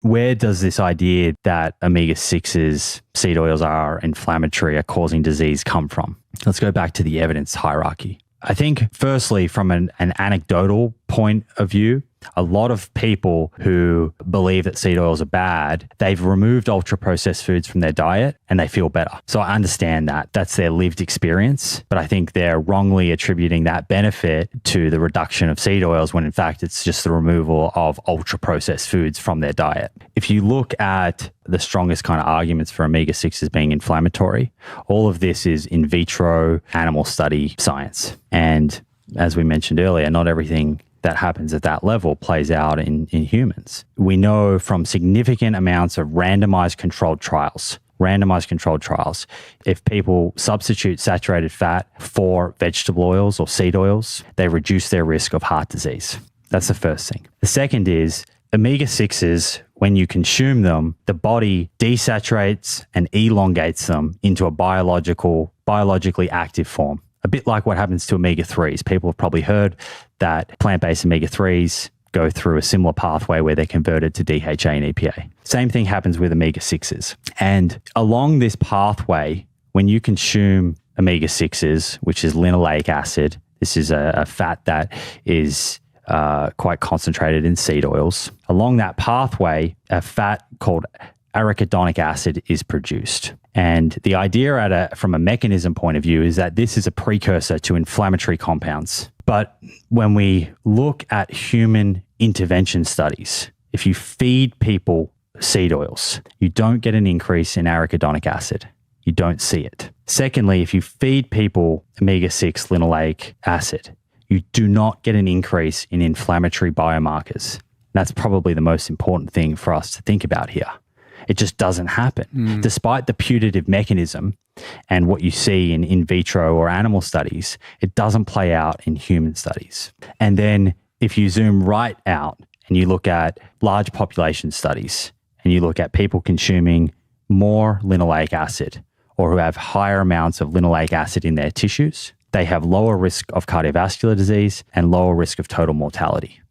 where does this idea that omega-6s, seed oils are inflammatory, are causing disease come from? Let's go back to the evidence hierarchy. I think, firstly, from an anecdotal point of view, a lot of people who believe that seed oils are bad, they've removed ultra-processed foods from their diet and they feel better. So I understand that. That's their lived experience. But I think they're wrongly attributing that benefit to the reduction of seed oils when in fact it's just the removal of ultra-processed foods from their diet. If you look at the strongest kind of arguments for omega-6s being inflammatory, all of this is in vitro animal study science. And as we mentioned earlier, not everything that happens at that level plays out in humans. We know from significant amounts of randomized controlled trials, if people substitute saturated fat for vegetable oils or seed oils, they reduce their risk of heart disease. That's the first thing. The second is omega-6s, when you consume them, the body desaturates and elongates them into a biologically active form. A bit like what happens to omega-3s. People have probably heard that plant-based omega-3s go through a similar pathway where they're converted to DHA and EPA. Same thing happens with omega-6s. And along this pathway, when you consume omega-6s, which is linoleic acid, this is a fat that is quite concentrated in seed oils. Along that pathway, a fat called arachidonic acid is produced. And the idea from a mechanism point of view is that this is a precursor to inflammatory compounds. But when we look at human intervention studies, if you feed people seed oils, you don't get an increase in arachidonic acid. You don't see it. Secondly, if you feed people omega-6 linoleic acid, you do not get an increase in inflammatory biomarkers. That's probably the most important thing for us to think about here. It just doesn't happen. Despite the putative mechanism and what you see in vitro or animal studies, it doesn't play out in human studies. And then if you zoom right out and you look at large population studies and you look at people consuming more linoleic acid or who have higher amounts of linoleic acid in their tissues, they have lower risk of cardiovascular disease and lower risk of total mortality.